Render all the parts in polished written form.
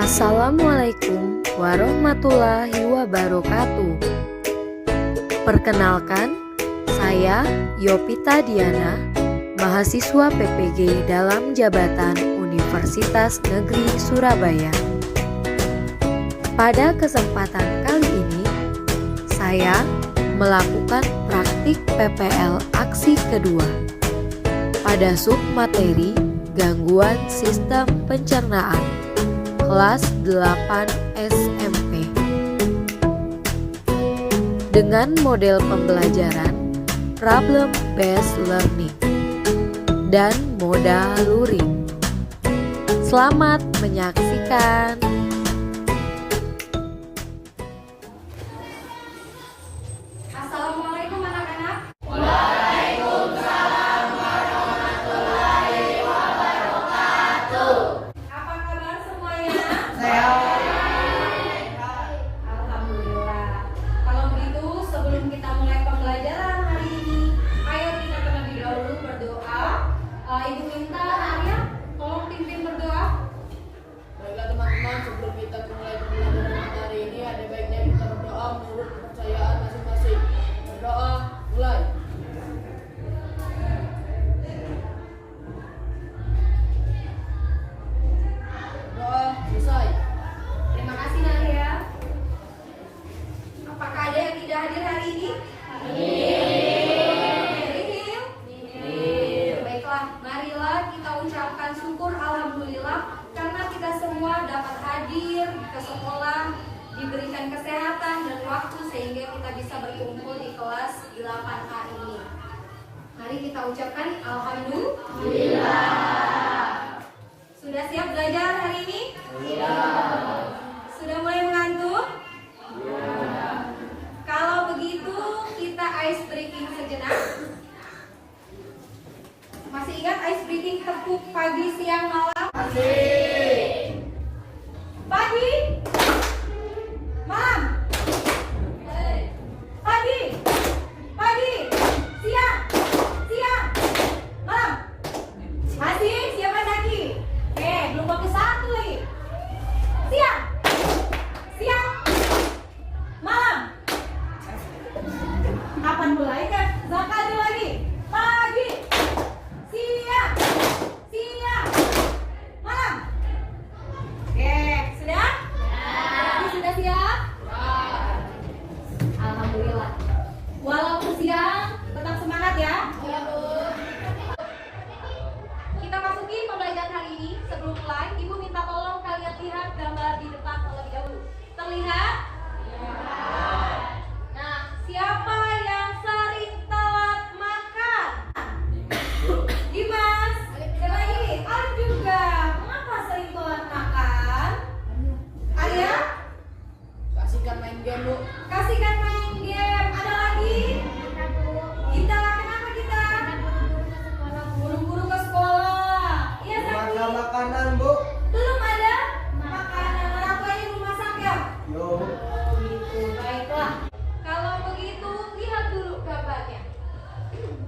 Assalamualaikum warahmatullahi wabarakatuh. Perkenalkan, saya Yopita Diana, mahasiswa PPG dalam jabatan Universitas Negeri Surabaya. Pada kesempatan kali ini, saya melakukan praktik PPL aksi kedua pada submateri gangguan sistem pencernaan kelas 8 SMP dengan model pembelajaran problem based learning dan moda luring. Selamat menyaksikan. Assalamualaikum anak-anak. Waalaikumsalam warahmatullahi wabarakatuh. Apa kabar semuanya? Alhamdulillah. Kalau begitu, sebelum kita mulai pembelajaran hari ini, ayo kita terlebih dahulu berdoa. Ibu minta Arya, tolong pimpin berdoa. Baiklah teman-teman, sebelum kita mulai pembelajaran hari ini, ada baiknya kita berdoa menurut kepercayaan masing-masing. Berdoa, mulai. Berdoa, selesai. Terima kasih Nadia. Apakah ada yang tidak hadir hari ini? Nihil. Baiklah, marilah kita ucapkan syukur alhamdulillah karena kita semua dapat hadir ke sekolah, diberikan kesehatan dan waktu sehingga kita bisa berkumpul di kelas 8A ini. Mari kita ucapkan alhamdulillah. Sudah siap belajar hari ini? Sudah mulai mengantuk? Kalau begitu kita ice breaking sejenak. Masih ingat ice breaking tepuk pagi, siang, malam? Pagi, malam, pagi, pagi, siang, siang, malam. Masih siapa lagi? Belum bagus satu lagi. Siang, siang, malam. Kapan mulai kan? Zakari lagi. Pagi, siang, siang, malam. Sudah? Berarti sudah siap? Alhamdulillah. Walaupun siang, tetap semangat ya. Kita masuki pembelajaran hari ini. Sebelum mulai, Ibu minta tolong kalian lihat gambar di depan terlebih dahulu. Terlihat? Nah, siapa yang sering telat makan? Dimas. Ada lagi? Alif juga. Mengapa sering telat makan? Arya? Kasihkan main game, Bu. Kasihkan main game. Ada lagi? Kita, kenapa kita? Buru-buru ke sekolah. Iya, Sakti. Makan makanan, Bu. Belum ada makanan. Orang tuanya belum masak ya? Yo. Oh gitu, baiklah. Kalau begitu, lihat dulu gambarnya.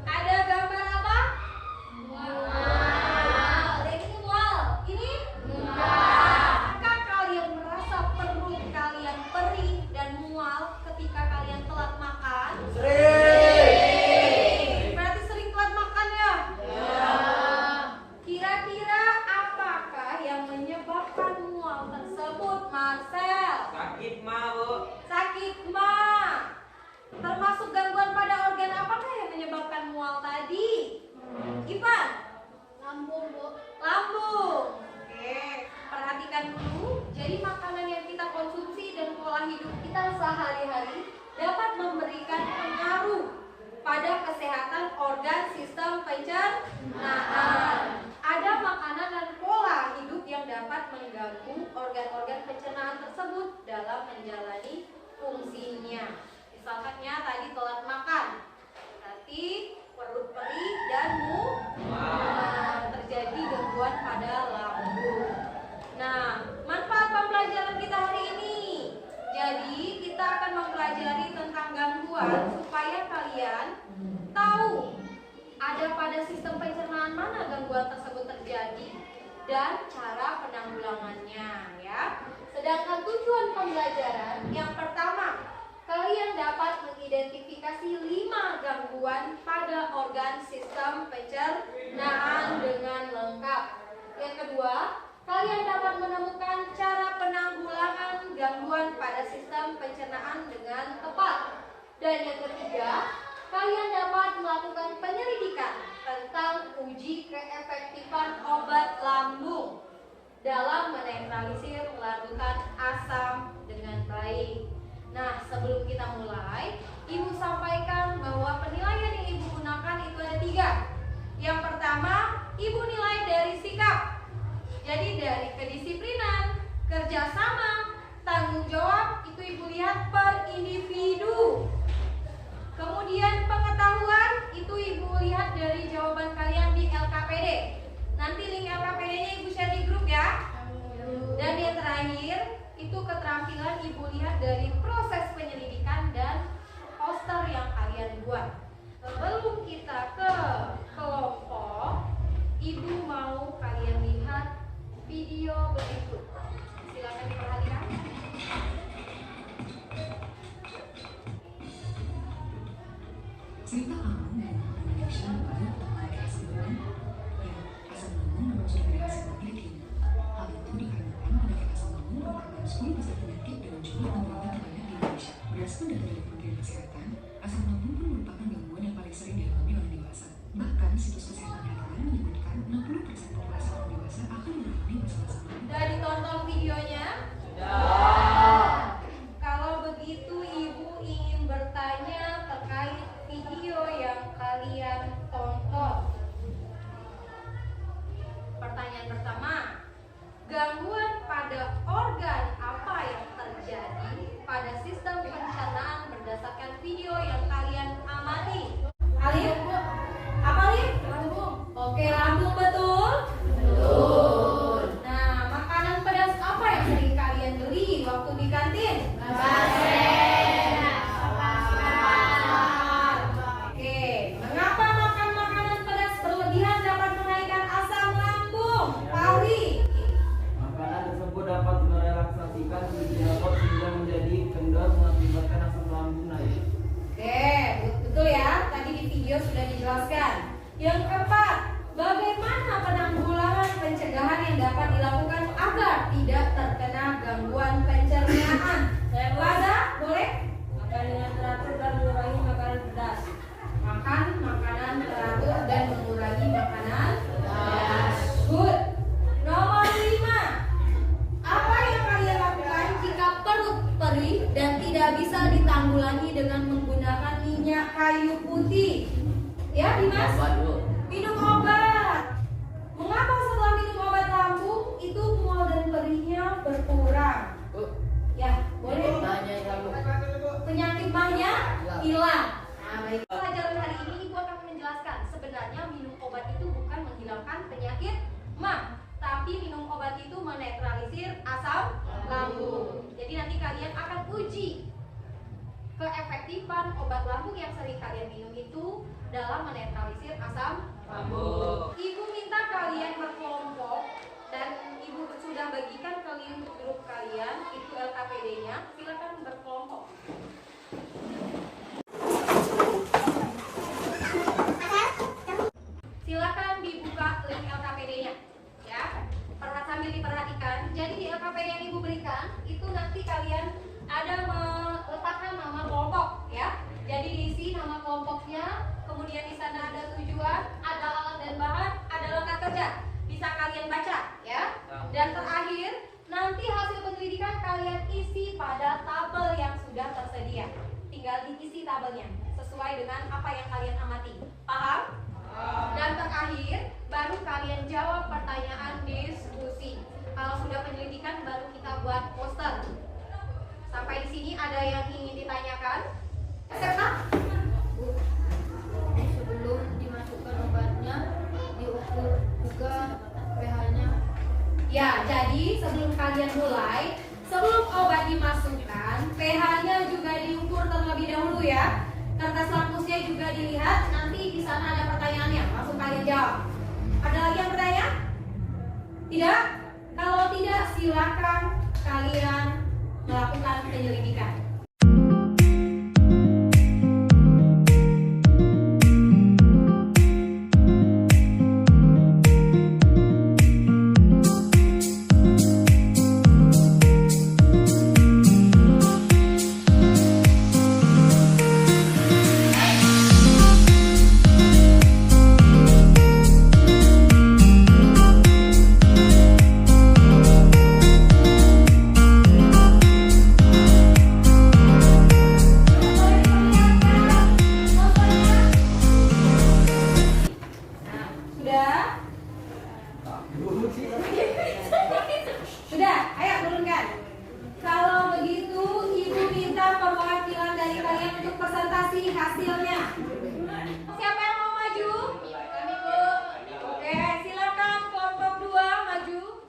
Ada gambar apa? Mual. Dan ini mual. Ini? Apakah kalian merasa perut kalian perih dan mual ketika kalian telat makan? Berarti sering telat makan ya? Kira-kira apakah yang menyebabkan mual tersebut, Marcel? Sakit mah, Bu. Sakit mah. Termasuk gangguan pada organ apakah yang menyebabkan mual tadi? Ivan? Lambung, Bu. Lambung. Oke, perhatikan dulu. Jadi makanan yang kita konsumsi dan pola hidup kita sehari-hari dapat memberikan pengaruh pada kesehatan organ sistem pencernaan. Ada makanan dan pola hidup yang dapat mengganggu organ-organ pencernaan tersebut dalam menjalani fungsinya. Misalnya tadi telat makan, berarti perut perih dan mual, terjadi gangguan pada lambung. Nah, manfaat pembelajaran kita hari ini. Jadi kita akan mempelajari tentang gangguan supaya kalian tahu ada pada sistem pencernaan mana gangguan tersebut terjadi dan cara penanggulangannya ya. pembelajaran. Yang pertama, kalian dapat mengidentifikasi 5 gangguan pada organ sistem pencernaan dengan lengkap. Yang kedua, kalian dapat menemukan cara penanggulangan gangguan pada sistem pencernaan dengan tepat. Dan yang ketiga, kalian dapat melakukan penyelidikan tentang uji keefektifan obat lambung dalam menetralisir larutan asam dengan baik. Nah, sebelum kita mulai, Ibu sampaikan bahwa penilaian yang Ibu gunakan itu ada 3. Yang pertama, Ibu nilai dari sikap. Jadi dari kedisiplinan, kerjasama, tanggung jawab, itu Ibu lihat per individu. Kemudian pengetahuan, itu Ibu lihat dari jawaban kalian di LKPD. Nanti link LKPD-nya Ibu share di grup ya. Dan yang terakhir, itu keterampilan Ibu lihat dari proses penyelidikan dan poster yang kalian buat. Sebelum kita ke kelompok, Ibu mau kalian lihat video berikut. Silakan diperhatikan. Cerita lambung merupakan connection pada pemakai asam lambung yang asam lambung merujuk dari hasil penelitian. Hal itu dikarenakan penyakit asam lambung merupakan 10 besar penyakit dengan jumlah penderita terbanyak di Indonesia. Berdasarkan data dari Kementerian Kesehatan, asam lambung pun merupakan gangguan yang paling sering dialami oleh dewasa. Bahkan situs kesehatan hewan menyebutkan 60% populasi orang dewasa akan mengalami masalah asam lambung. Sudah ditonton videonya? Kalau begitu Ibu ingin bertanya terkait video yang kalian tonton. Pertanyaan pertama, gangguan pada organ apa yang terjadi pada sistem pencernaan berdasarkan video yang kalian amati? Alif? Apa Alif? Lambung. Oke, lambung betul? Betul. Nah, makanan pedas apa yang sering kalian beli waktu di kantin? Oke, mengapa makan makanan pedas berlebihan dapat menaikkan asam lambung? Pahri? Makanan tersebut dapat merelaksasikan fungsi otot sehingga menjadi kendor mengakibatkan asam lambung naik. Oke, betul ya. Tadi di video sudah dijelaskan. Yang keempat, bagaimana penanggulangan pencegahan yang dapat dilakukan agar tidak terkena gangguan pencernaan? Laza, boleh? Makan dengan teratur dan mengurangi makanan pedas. Makan makanan teratur dan mengurangi makanan pedas. Good. Nomor 5. Apa yang kalian lakukan jika perut perih dan tidak bisa ditanggulangi dengan menggunakan minyak kayu putih? Ya, Dimas? Minum obat. Mengapa setelah minum obat lambung itu mual dan perihnya berkurang? Ya, boleh. Penyakit mahnya hilang. Nah, baik. Pelajaran hari ini Ibu akan menjelaskan sebenarnya minum obat itu bukan menghilangkan penyakit mah, tapi minum obat itu menetralisir asam lambung. Jadi nanti kalian akan uji keefektifan obat lambung yang sering kalian minum itu dalam menetralisir asam lambung. Ibu minta kalian berkelompok dan Ibu sudah bagikan ke link grup kalian, itu LKPD-nya. Silakan berkelompok. Silakan dibuka link LKPD-nya, ya. Sambil diperhatikan. Jadi di LKPD yang Ibu berikan itu nanti kalian ada meletakkan nama kelompok, ya. Jadi diisi nama kelompoknya, kemudian di sana ada tujuan, ada alat dan bahan, ada langkah kerja. Bisa kalian baca, ya. Dan terakhir, nanti hasil penyelidikan kalian isi pada tabel yang sudah tersedia. Tinggal diisi tabelnya sesuai dengan apa yang kalian amati. Paham? Dan terakhir, baru kalian jawab pertanyaan diskusi. Kalau sudah penyelidikan, baru kita buat poster. Sampai di sini ada yang ingin ditanyakan? Serta? Sebelum dimasukkan obatnya, diukur juga pH-nya. Ya, jadi sebelum kalian mulai, sebelum obat dimasukkan, pH-nya juga diukur terlebih dahulu ya. Kertas lakmusnya juga dilihat, nanti di sana ada pertanyaannya, langsung kalian jawab. Ada lagi yang bertanya? Tidak? Kalau tidak, silakan kalian melakukan penyelidikan. Sudah, ayo turunkan. Kalau begitu, Ibu minta perwakilan dari kalian untuk presentasi hasilnya. Siapa yang mau maju? Kami, Bu. Oke, silakan kelompok 2 maju.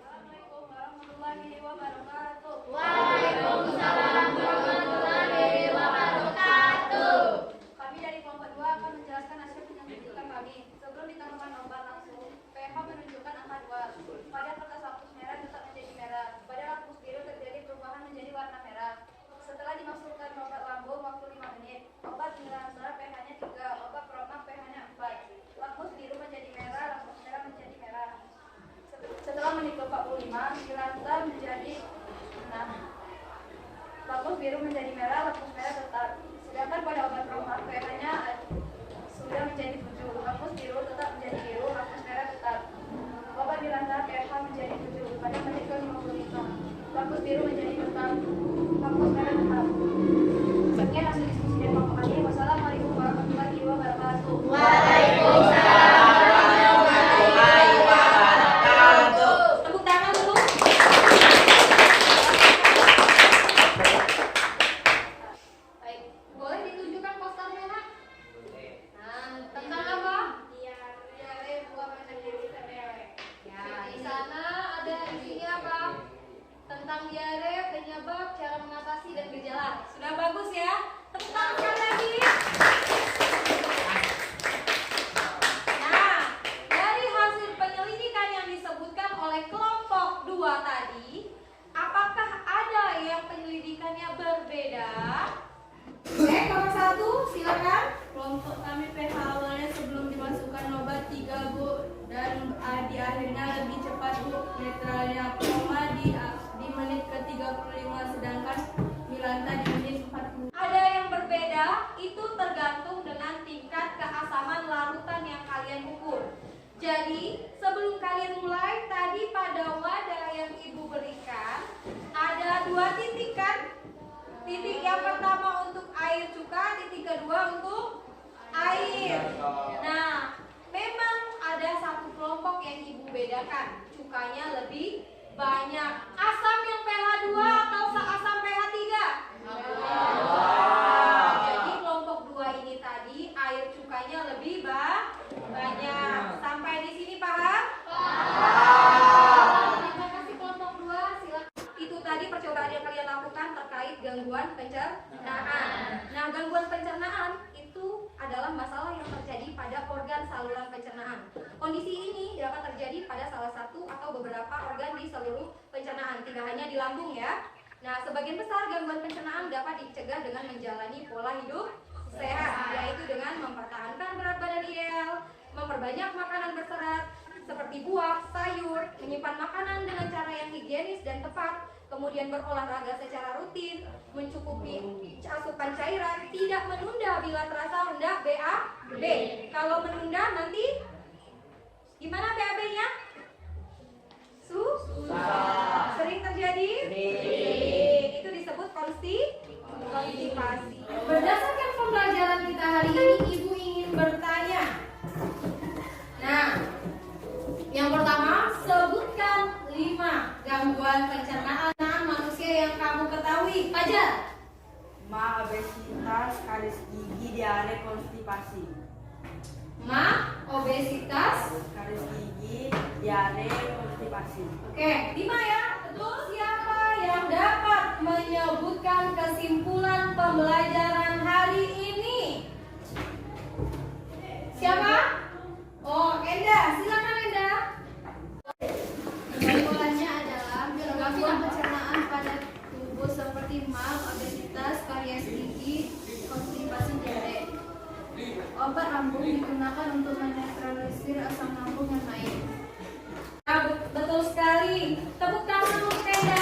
Assalamualaikum warahmatullahi wabarakatuh. Waalaikumsalam warahmatullahi wabarakatuh. Kami dari kelompok 2 akan menjelaskan hasil penyelidikan kami. Sebelum ditemukan obat langsung, PH menunjukkan angka 2. Pada kertas lapus merah tetap menjadi merah. Pada lapus biru terjadi perubahan menjadi warna merah. Setelah dimasukkan obat lambung waktu 5 menit, obat penyerahan darah pH-nya 3, obat peromak pH-nya 4. Lapus biru menjadi merah, lapus merah menjadi merah. Setelah menit ke-45, silanta menjadi lapus biru menjadi merah, lapus merah tetap. Sedangkan pada obat peromak pH-nya sudah menjadi 7, lapus biru tetap menjadi biru, lapus merah tetap. Obat dilanda pH menjadi 7 pada menit ke-55. Lapus biru menjadi tetap, lapus merah tetap. Sekian hasil diskusi dari kelompok kami. Wassalamualaikum warahmatullahi wabarakatuh. Waalaikumsalam warahmatullahi wabarakatuh. Tepuk tangan dulu. Baik, boleh ditunjukkan posternya, Nak? Nah, tentang apa? Diare buah macam jenis meleleh. Ya, di sana ada isinya apa? Tentang diare, penyebab, cara mengatasi dan gejala. Sudah bagus ya? Tepuk tangan sekali lagi. Nah, dari hasil penyelidikan yang disebutkan oleh kelompok 2 tadi, apakah ada yang penyelidikannya berbeda? Oke, kelompok 1, silakan. Kelompok kami pH awalnya sebelum dimasukkan obat 3, Bu, dan di akhirnya lebih cepat, Bu. Netralnya aroma di menit ke-35, sedangkan milanta di menit 40. Ada yang berbeda, itu tergantung dengan tingkat keasaman larutan yang kalian ukur. Jadi, sebelum kalian mulai, tadi pada wadah yang Ibu berikan, ada 2 titik kan? Titik yang pertama untuk air cuka, titik kedua untuk air. Nah, memang ada satu kelompok yang Ibu bedakan, cukanya lebih banyak. Asam yang pH 2 atau asam pH 3? Jadi kelompok 2 ini tadi air cukanya lebih banyak. Sampai di sini paham? Terima kasih kelompok 2, silakan. Itu tadi percobaan yang kalian lakukan terkait gangguan pencernaan. Nah, gangguan pencernaan itu adalah masalah yang terjadi pada organ saluran pencernaan. Kondisi ini dapat terjadi pada salah satu atau beberapa organ di seluruh pencernaan, tidak hanya di lambung ya. Nah, sebagian besar gangguan pencernaan dapat dicegah dengan menjalani pola hidup sehat, yaitu dengan mempertahankan berat badan ideal, memperbanyak makanan berserat seperti buah, sayur, menyimpan makanan dengan cara yang higienis dan tepat, kemudian berolahraga secara rutin, mencukupi asupan cairan, tidak menunda bila terasa rendah BAB. Kalau menunda nanti gimana BAB-nya? Susah. Sering terjadi? Sering. Itu disebut konstipasi. Berdasarkan pembelajaran kita hari ini, Ibu ingin bertanya. Nah, yang pertama, sebutkan 5 gangguan pencernaan manusia yang kamu ketahui. Fajar. Obesitas, karies gigi, diare, konstipasi. Obesitas, Karies gigi, diare, konstipasi. Oke, 5 ya. Betul. Siapa yang dapat menyebutkan kesimpulan pembelajaran hari ini? Siapa? Oh, Enda. Silakan Enda. Kesimpulannya adalah gangguan pencernaan pada tubuh seperti MAM, obesitas, karies gigi, konstipasi, diare. Obat lambung digunakan untuk menetralisir asam lambung yang naik. Nah, betul sekali. Tepuk tangan untuk Tenda.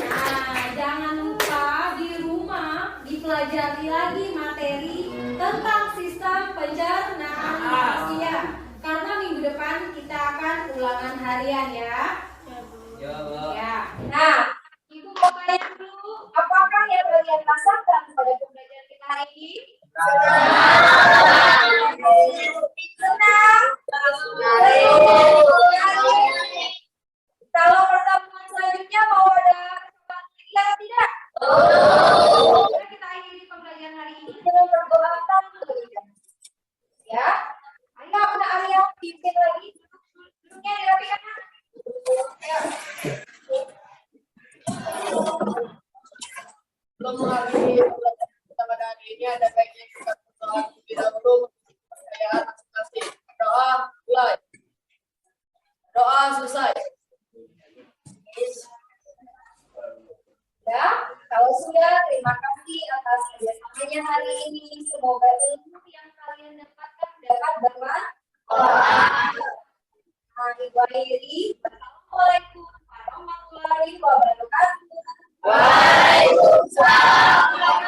Nah, jangan lupa di rumah dipelajari lagi materi tentang sistem pencernaan manusia. Karena minggu depan kita akan ulangan harian ya. Ya, Bu. Ya. Nah, Ibu mau tanya dulu, apakah yang kalian rasakan pada pembelajaran kita hari ini? Senang. Kalau pertemuan selanjutnya mau ada kesempatan lagi atau tidak? Mari kita akhiri pembelajaran hari ini dengan berdoa dulu. Ya. Ayo, udah Arya pimpin lagi. Duduknya dirapikan. Ya. Sebelum mengakhiri pembelajaran kita pada hari ini, ada baiknya kita berdoa terlebih dahulu kepercayaan masing-masing. Doa mulai. Doa selesai. Ya, kalau sudah, terima kasih atas kerjasamanya hari ini. Semoga ilmu yang kalian dapatkan dapat bermanfaat. Ibu akhiri. Assalamualaikum warahmatullahi wabarakatuh. Waalaikumsalam.